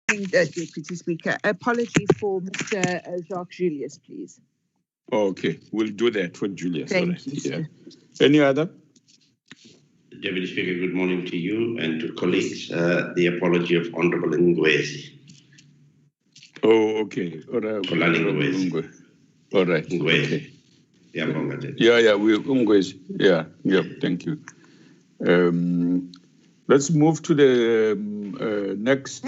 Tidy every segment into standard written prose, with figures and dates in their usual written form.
Deputy Speaker. Apology for Mr. Jacques Julius, please. Okay, we'll do that for Julius. Thank you, sir. Yeah. Any other? Deputy Speaker, good morning to you and to colleagues. The apology of Honorable Ngwezi. Oh, okay. All right. Ngwezi. All right. Ngwezi. Okay. Yeah, Ngwezi. Yeah, thank you. Let's move to the next.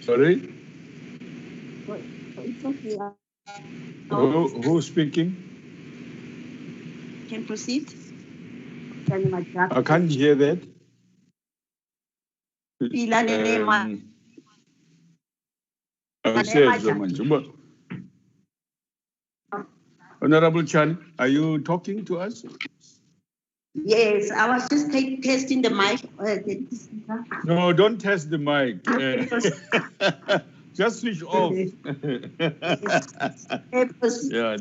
Sorry? Who's speaking? Can proceed. I can't hear that. Honorable Chan, are you talking to us? Yes, I was just testing the mic. No, don't test the mic. Just switch off. Yeah,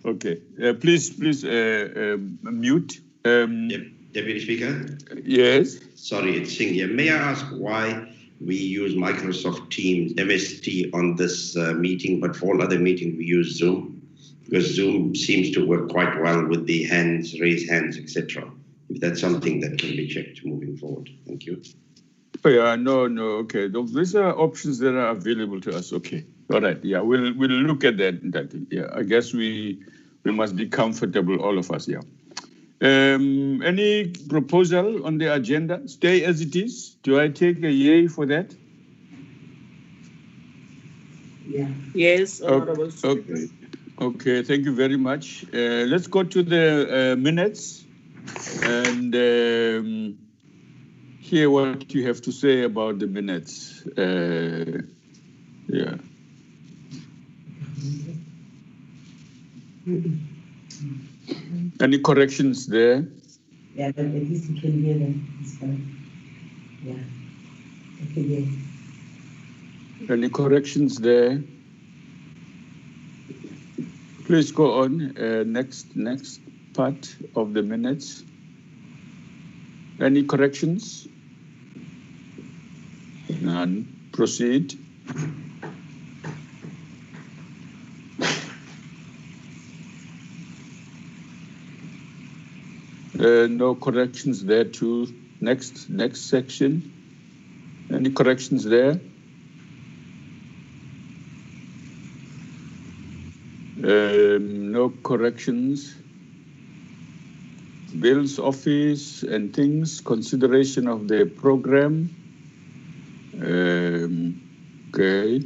okay. Please mute. Deputy Speaker? Yes. Sorry, it's Singh here. May I ask why we use Microsoft Teams, MST, on this meeting, but for all other meetings we use Zoom? Because Zoom seems to work quite well with the hands, raise hands, etc. If that's something that can be checked moving forward. Thank you. Oh, yeah, no, okay. These are options that are available to us. Okay, all right. Yeah, we'll look at that. Yeah, I guess we must be comfortable, all of us. Yeah. Any proposal on the agenda? Stay as it is. Do I take a yay for that? Yeah. Yes, Honorable Speaker. Okay, thank you very much. Let's go to the minutes and hear what you have to say about the minutes. Yeah. Any corrections there? Yeah, but at least you can hear them. It's fine. Yeah. Okay, yeah. Any corrections there? Please go on. Next part of the minutes. Any corrections? None. Proceed. No corrections there too. Next section. Any corrections there? No corrections. Bills, office and things, consideration of the program. Okay.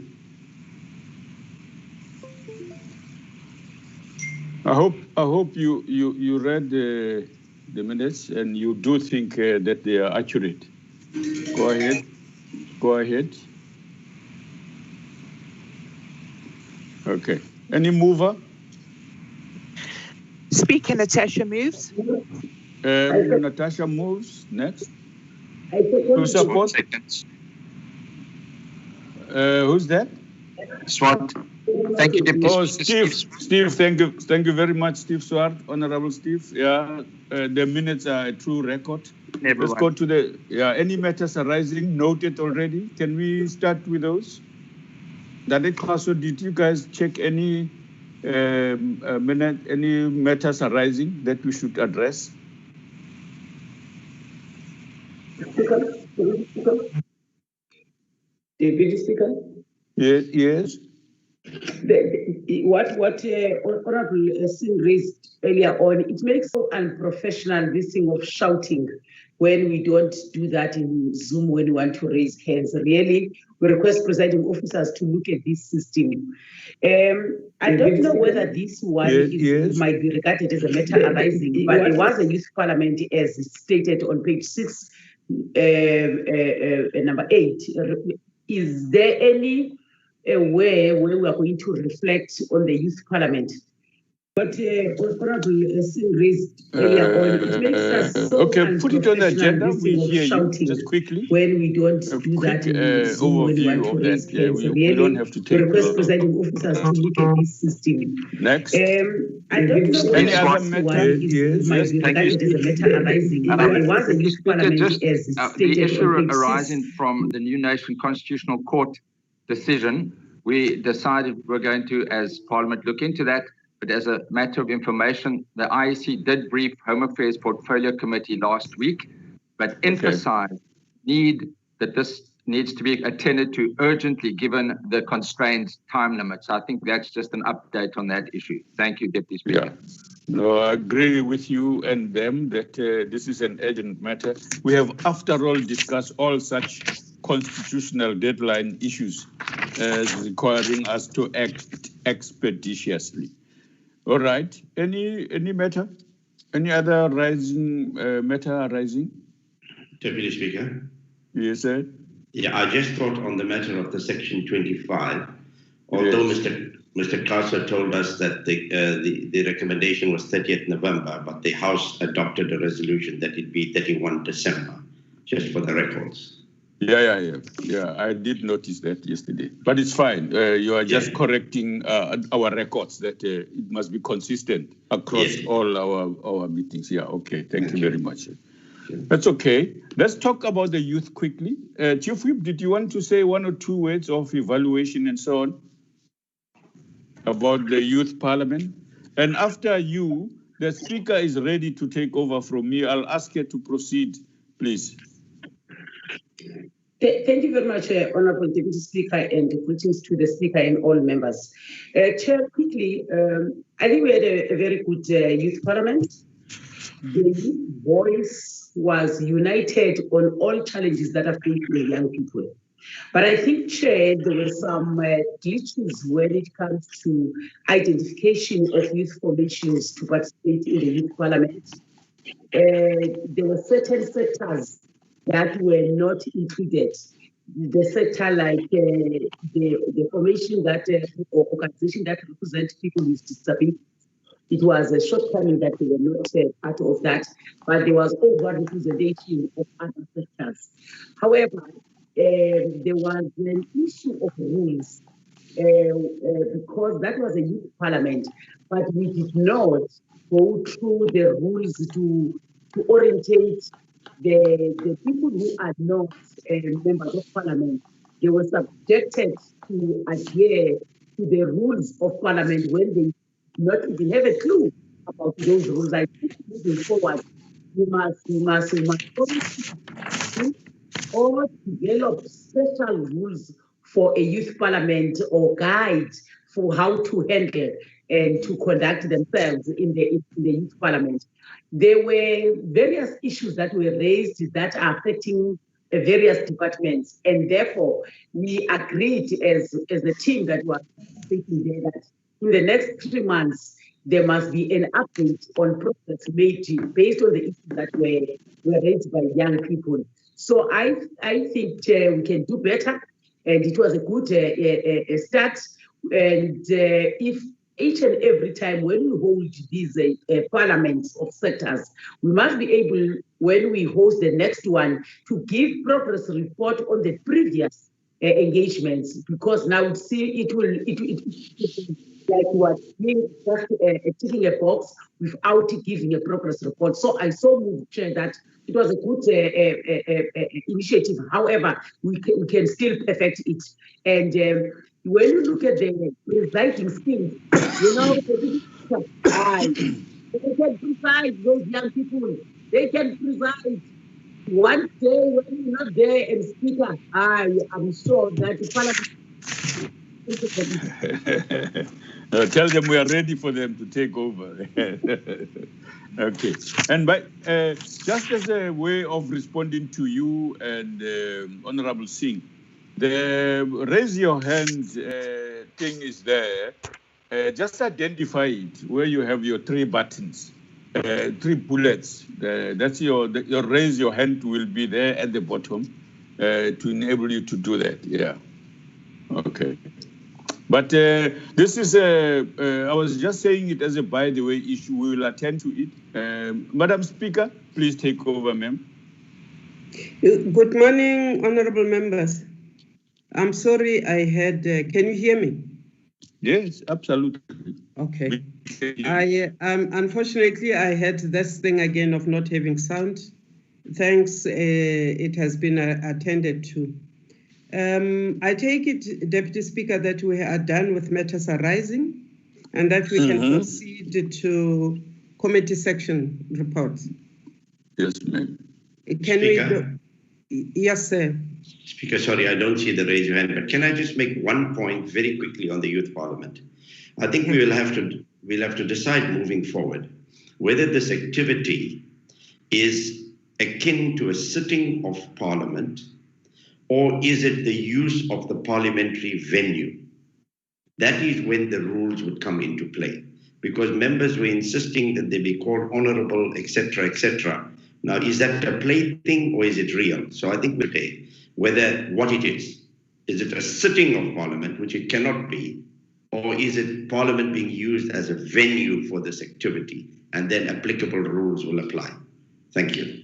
I hope you read the minutes and you do think that they are accurate. Go ahead. Okay. Any mover? Speaker Natasha moves. Natasha moves. Next. Who supports? Who's that? Swart. Thank you, Deputy Speaker. Steve, thank you very much, Steve Swart, Honorable Steve. Yeah, the minutes are a true record. Let's go to the any matters arising noted already. Can we start with those? Did you guys check any any matters arising that we should address? Deputy Speaker? Yes. What Honorable Singh raised earlier on, it makes so unprofessional this thing of shouting when we don't do that in Zoom when we want to raise hands. Really, we request presiding officers to look at this system. I don't know whether this one might be regarded as a matter arising, but it was a youth parliament as stated on page 6, number 8. Is there any way where we are going to reflect on the youth parliament? But Honorable Singh raised earlier on, it makes us so okay, put it on the agenda. unprofessional, We this thing of hear you shouting just quickly. when we don't A do quick that in Zoom when we want overview to of raise that. Yeah, hands. we don't Really, have to we take request long. presiding officers to look at this system. Next. I don't know Any whether other this matter? one is might be thank you. regarded as a matter arising, but there was a youth Speaker, parliament just as the stated issue on page 6. arising from the New Nation Constitutional Court decision, we decided we're going to, as Parliament, look into that. But as a matter of information, the IEC did brief Home Affairs Portfolio Committee last week, but emphasized that this needs to be attended to urgently given the constrained time limits. I think that's just an update on that issue. Thank you, Deputy Speaker. Yeah. No, I agree with you and them that this is an urgent matter. We have, after all, discussed all such constitutional deadline issues requiring us to act expeditiously. All right. Any matter? Any other matter arising? Deputy Speaker. Yes, sir. Yeah, I just thought on the matter of the Section 25, although Yes. Mr. Carter told us that the recommendation was 30th November, but the House adopted a resolution that it be 31 December, just for the records. Yeah. I did notice that yesterday, but it's fine. You are just correcting our records that it must be consistent across all our meetings. Yeah, okay. Thank you very much. That's okay. Let's talk about the youth quickly. Chief Whip, did you want to say one or two words of evaluation and so on about the youth parliament? And after you, the speaker is ready to take over from me. I'll ask her to proceed, please. Thank you very much, Honorable Deputy Speaker, and greetings to the Speaker and all members. Chair, quickly, I think we had a very good youth parliament. The youth voice was united on all challenges that are facing the young people. But I think, Chair, there were some glitches when it comes to identification of youth formations to participate in the youth parliament. There were certain sectors that were not included. The sector like the formation that or organization that represent people with disabilities. It was a shortcoming that we were not part of that, but there was over-representation of other sectors. However, there was an issue of rules because that was a youth parliament, but we did not go through the rules to orientate the people who are not members of parliament. They were subjected to adhere to the rules of parliament when they not even have a clue about those rules. I think moving forward, we must or develop special rules for a youth parliament or guide for how to handle and to conduct themselves in the youth parliament. There were various issues that were raised that are affecting various departments, and therefore we agreed as a team that was speaking there that in the next 3 months, there must be an update on progress made based on the issues that were raised by young people. So I think we can do better, and it was a good start. And if each and every time when we hold these parliaments of sectors, we must be able, when we host the next one, to give progress report on the previous engagements, because now it will like what just ticking a box without giving a progress report. So I so moved, Chair, that it was a good initiative. However, we can still perfect it. And when you look at the presiding schemes, they can preside those young people. They can preside. One day when you're not there and speaker, I'm sure that the parliament. Tell them we are ready for them to take over. Okay. And just as a way of responding to you and Honorable Singh, the raise your hand thing is there. Just identify it where you have your 3 buttons, 3 bullets. That's your raise your hand will be there at the bottom to enable you to do that. Yeah. Okay. But this is I was just saying it as a by the way issue. We will attend to it. Madam Speaker, please take over, ma'am. Good morning, honorable members. I'm sorry I had, can you hear me? Yes, absolutely. Okay. Unfortunately, I had this thing again of not having sound. Thanks, it has been attended to. I take it, Deputy Speaker, that we are done with matters arising and that we can proceed to committee section reports. Yes, ma'am. Can Speaker? Yes, sir. Speaker, sorry, I don't see the raise your hand, but can I just make one point very quickly on the Youth Parliament? I think we'll have to decide moving forward whether this activity is akin to a sitting of Parliament, or is it the use of the parliamentary venue? That is when the rules would come into play, because members were insisting that they be called honorable, etc., etc. Now, is that a plaything or is it real? So I think today, whether what it is it a sitting of Parliament, which it cannot be, or is it Parliament being used as a venue for this activity, and then applicable rules will apply? Thank you.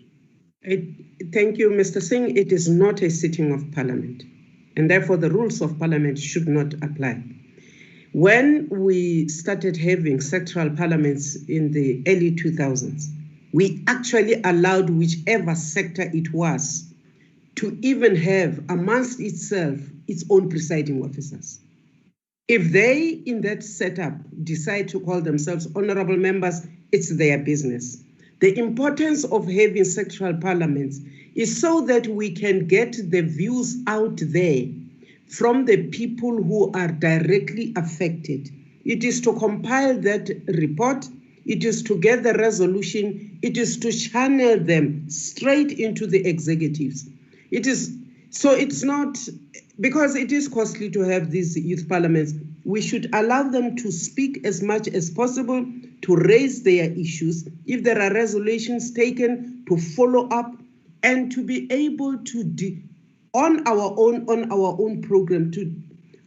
Thank you, Mr. Singh. It is not a sitting of Parliament, and therefore the rules of Parliament should not apply. When we started having sectoral parliaments in the early 2000s, we actually allowed whichever sector it was to even have amongst itself its own presiding officers. If they, in that setup, decide to call themselves honorable members, it's their business. The importance of having sectoral parliaments is so that we can get the views out there from the people who are directly affected. It is to compile that report, it is to get the resolution, it is to channel them straight into the executives. So it's not, because it is costly to have these youth parliaments, we should allow them to speak as much as possible, to raise their issues. If there are resolutions taken, to follow up and to be able to, on our own program, to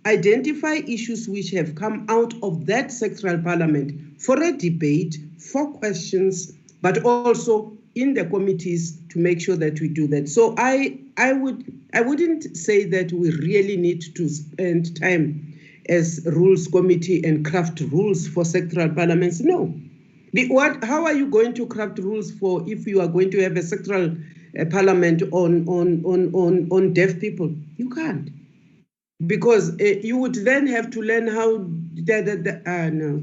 identify issues which have come out of that sectoral parliament for a debate, for questions, but also in the committees to make sure that we do that. So I wouldn't say that we really need to spend time as rules committee and craft rules for sectoral parliaments. No. How are you going to craft rules for if you are going to have a sectoral parliament on deaf people? You can't. Because you would then have to learn how, no.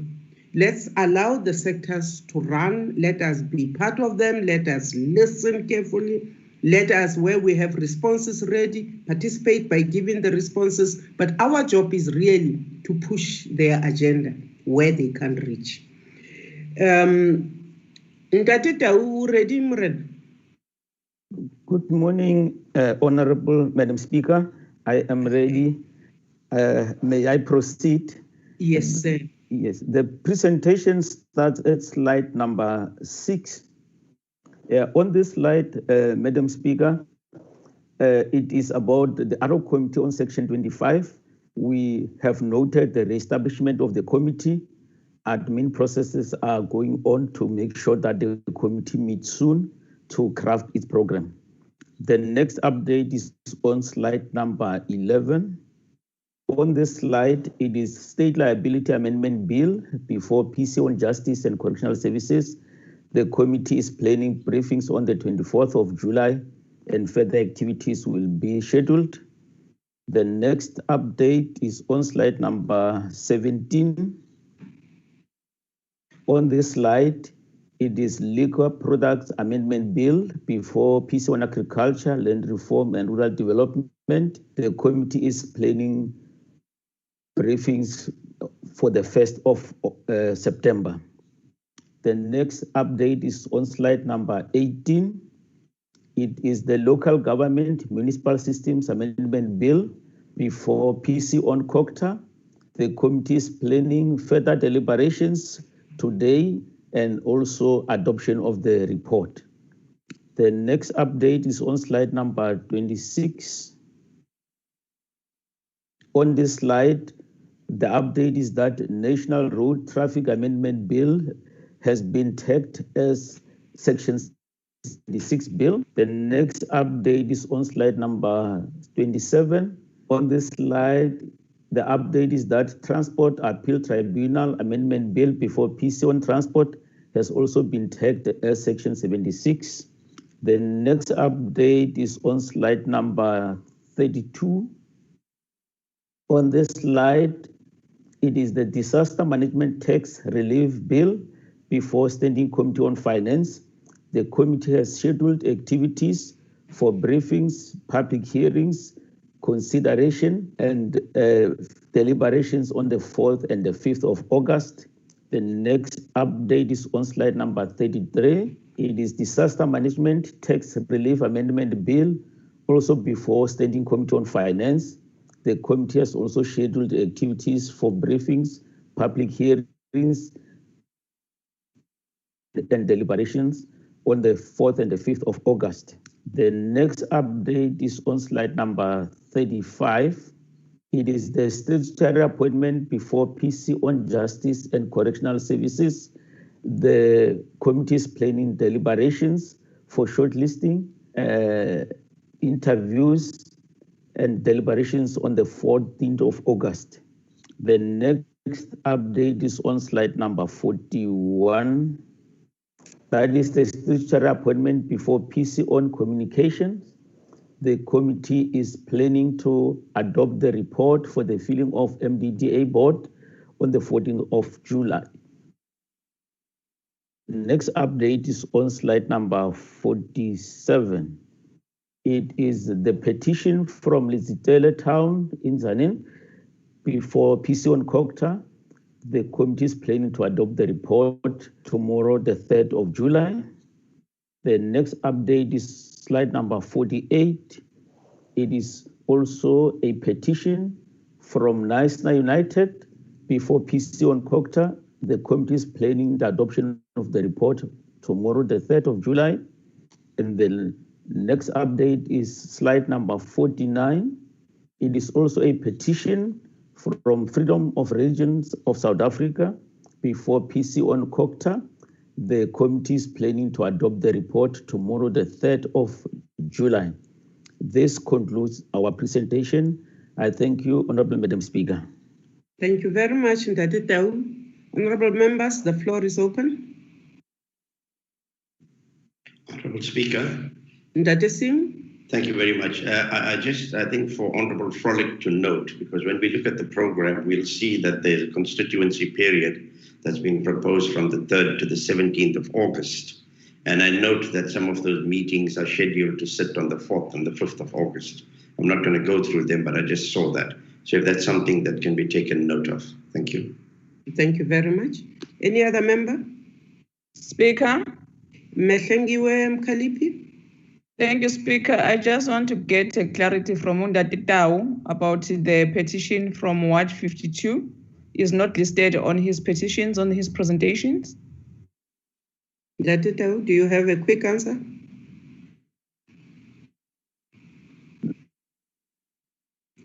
Let's allow the sectors to run. Let us be part of them. Let us listen carefully. Let us, where we have responses ready, participate by giving the responses. But our job is really to push their agenda where they can reach. Good morning, Honorable Madam Speaker. I am ready. May I proceed? Yes, sir. Yes, the presentation starts at slide number 6. On this slide, Madam Speaker, it is about the ad hoc committee on section 25. We have noted the reestablishment of the committee. Admin processes are going on to make sure that the committee meets soon to craft its program. The next update is on slide number 11. On this slide, it is State Liability Amendment Bill before PC on Justice and Correctional Services. The committee is planning briefings on the 24th of July and further activities will be scheduled. The next update is on slide number 17. On this slide, it is Liquor Products Amendment Bill before PC on Agriculture, Land Reform and Rural Development. The committee is planning briefings for the 1st of September. The next update is on slide number 18. It is the Local Government Municipal Systems Amendment Bill before PC on COGTA. The committee is planning further deliberations today and also adoption of the report. The next update is on slide number 26. On this slide, The update is that National Road Traffic Amendment Bill has been tagged as Section 76 bill. The next update is on slide number 27. On this slide, the update is that Transport Appeal Tribunal Amendment Bill before PC on Transport has also been tagged as Section 76. The next update is on slide number 32. On this slide, it is the Disaster Management Tax Relief Bill before Standing Committee on Finance. The committee has scheduled activities for briefings, public hearings, consideration, and deliberations on the 4th and the 5th of August. The next update is on slide number 33. It is Disaster Management Tax Relief Amendment Bill, also before Standing Committee on Finance. The committee has also scheduled activities for briefings, public hearings, and deliberations on the 4th and the 5th of August. The next update is on slide number 35. It is the statutory appointment before PC on Justice and Correctional Services. The committee is planning deliberations for shortlisting, interviews, and deliberations on the 14th of August. The next update is on slide number 41. That is the statutory appointment before PC on Communications. The committee is planning to adopt the report for the filling of MDDA board on the 14th of July. Next update is on slide number 47. It is the petition from Lizitele Town in Zanin before PC on Kokta. The committee is planning to adopt the report tomorrow, the 3rd of July. The next update is slide number 48. It is also a petition from Naisna United before PC on Kokta. The committee is planning the adoption of the report tomorrow, the 3rd of July. And the next update is slide number 49. It is also a petition from Freedom of Religions of South Africa before PC on Kokta. The committee is planning to adopt the report tomorrow, the 3rd of July. This concludes our presentation. I thank you, Honorable Madam Speaker. Thank you very much, Ndati Tau. Honorable members, the floor is open. Honorable Speaker. Ndati Singh. Thank you very much. I think for Honorable Frolick to note, because when we look at the program, we'll see that there's a constituency period that's being proposed from the 3rd to the 17th of August. And I note that some of those meetings are scheduled to sit on the 4th and the 5th of August. I'm not going to go through them, but I just saw that. So if that's something that can be taken note of. Thank you. Thank you very much. Any other member? Speaker. Mehlengiwe Mkhaliphi. Thank you, Speaker. I just want to get a clarity from Ndati Tau about the petition from Ward 52. Is not listed on his petitions, on his presentations. Ndati Tau, do you have a quick answer?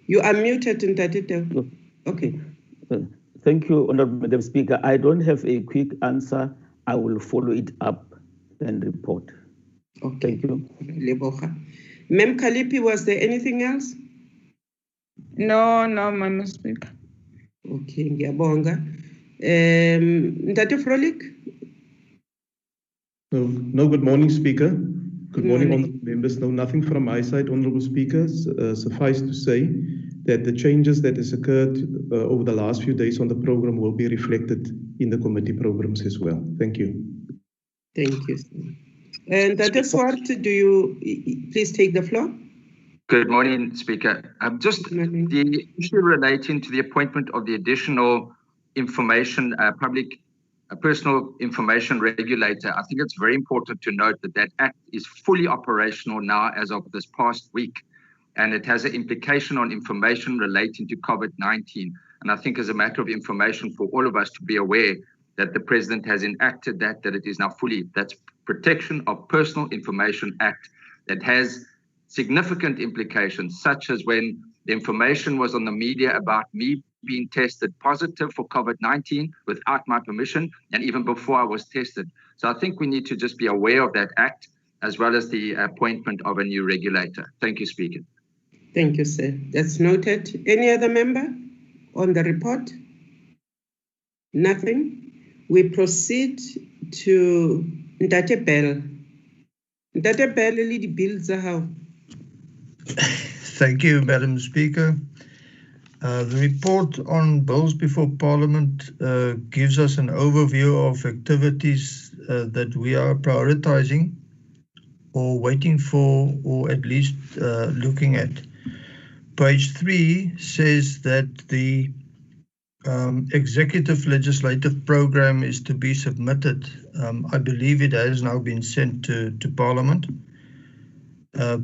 You are muted, Ndati Tau. Okay. Thank you, Honorable Madam Speaker. I don't have a quick answer. I will follow it up and report. Okay. Thank you. Mem Kalipi, was there anything else? No, Madam Speaker. Okay, ngiyabonga. Ndati Frolick? No, good morning, Speaker. Good morning, honourable members. No, nothing from my side, Honourable Speaker. Suffice to say that the changes that has occurred over the last few days on the program will be reflected in the committee programs as well. Thank you. Thank you. And Dr. Swart, do you please take the floor? Good morning, Speaker. The issue relating to the appointment of the additional information, personal information regulator, I think it's very important to note that that act is fully operational now as of this past week, and it has an implication on information relating to COVID-19. And I think as a matter of information for all of us to be aware that the President has enacted that it is now that's Protection of Personal Information Act that has significant implications, such as when the information was on the media about me been tested positive for COVID-19 without my permission, and even before I was tested. So I think we need to just be aware of that act, as well as the appointment of a new regulator. Thank you, Speaker. Thank you, sir. That's noted. Any other member on the report? Nothing. We proceed to Ntate Bell. Ntate Bell, the bills are. Thank you, Madam Speaker. The report on bills before Parliament gives us an overview of activities that we are prioritizing or waiting for, or at least looking at. Page 3 says that the executive legislative program is to be submitted. I believe it has now been sent to Parliament.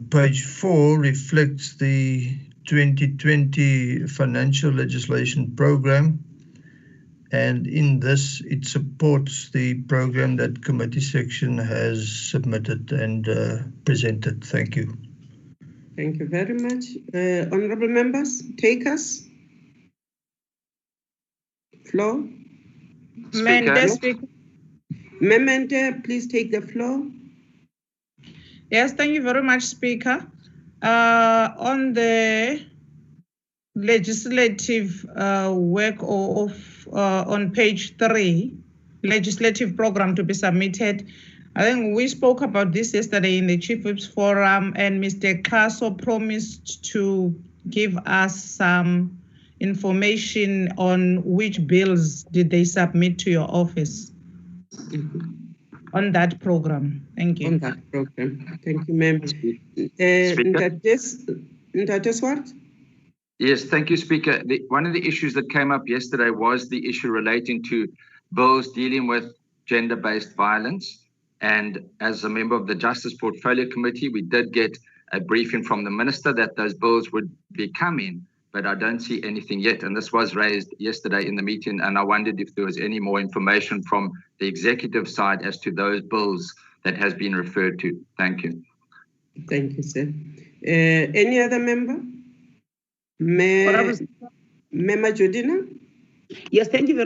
Page 4 reflects the 2020 financial legislation program, and in this it supports the program that committee section has submitted and presented. Thank you. Thank you very much. Honourable members, take us. Floor. Mende, please take the floor. Yes, thank you very much, Speaker. On the legislative work on page 3, legislative program to be submitted, I think we spoke about this yesterday in the Chief Whips Forum, and Mr. Kaso promised to give us some information on which bills did they submit to your office on that program. Thank you. On that program. Thank you, ma'am. Ntate Swart? Yes, thank you, Speaker. One of the issues that came up yesterday was the issue relating to bills dealing with gender-based violence. And as a member of the Justice Portfolio Committee, we did get a briefing from the Minister that those bills would be coming, but I don't see anything yet. And this was raised yesterday in the meeting, and I wondered if there was any more information from the executive side as to those bills that has been referred to. Thank you. Thank you, sir. Any other member? Member Jodina? Yes, thank you very